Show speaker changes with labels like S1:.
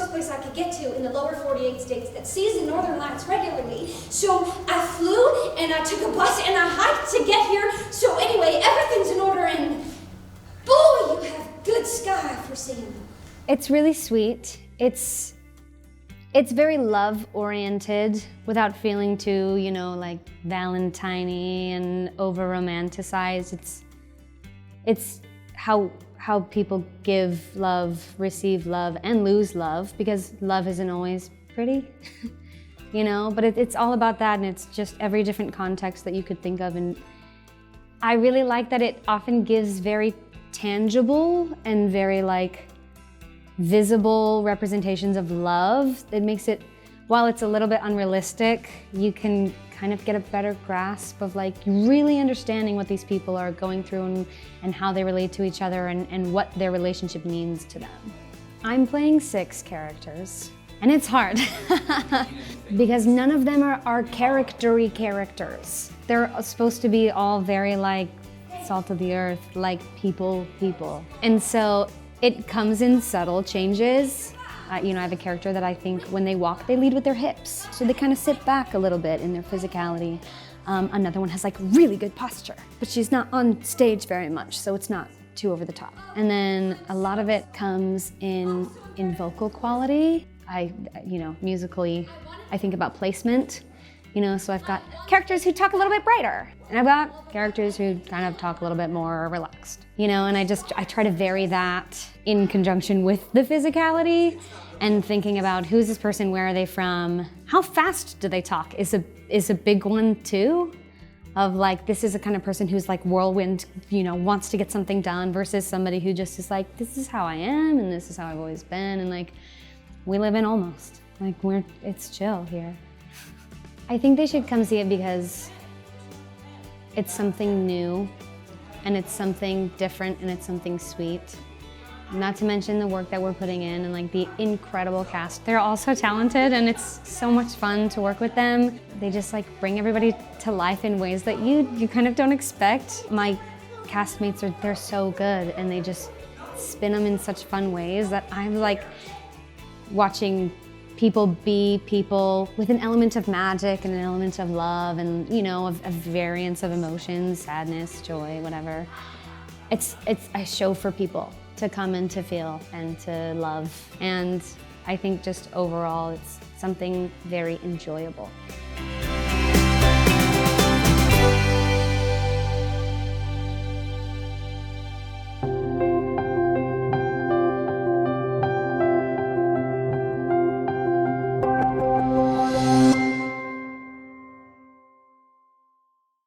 S1: closest place I could get to in the lower 48 states that sees the northern lights regularly. So I flew and I took a bus and I hiked to get here. So anyway, everything's in order and boy, you have good sky for seeing them.
S2: It's really sweet. It's very love-oriented without feeling too, you know, like Valentine-y and over-romanticized. It's how people give love, receive love, and lose love, because love isn't always pretty, you know? But it's all about that, and it's just every different context that you could think of. And I really like that it often gives very tangible and very like visible representations of love. It makes it, while it's a little bit unrealistic, you can kind of get a better grasp of like really understanding what these people are going through and how they relate to each other and what their relationship means to them. I'm playing 6 characters, and it's hard because none of them are character-y characters. They're supposed to be all very like salt of the earth, like people. And so it comes in subtle changes. You know, I have a character that I think when they walk, they lead with their hips. So they kind of sit back a little bit in their physicality. Another one has like really good posture, but she's not on stage very much, so it's not too over the top. And then a lot of it comes in vocal quality. Musically, I think about placement. You know, so I've got characters who talk a little bit brighter, and I've got characters who kind of talk a little bit more relaxed. You know, and I try to vary that in conjunction with the physicality and thinking about who's this person, where are they from, how fast do they talk is a big one too. Of like, this is a kind of person who's like whirlwind, you know, wants to get something done, versus somebody who just is like, this is how I am and this is how I've always been, and like, we live in Almost. Like, it's chill here. I think they should come see it because it's something new, and it's something different, and it's something sweet. Not to mention the work that we're putting in and like the incredible cast. They're all so talented, and it's so much fun to work with them. They just like bring everybody to life in ways that you kind of don't expect. My castmates they're so good, and they just spin them in such fun ways that I'm like watching people be people with an element of magic and an element of love and, you know, a variance of emotions, sadness, joy, whatever. It's a show for people to come and to feel and to love. And I think just overall, it's something very enjoyable.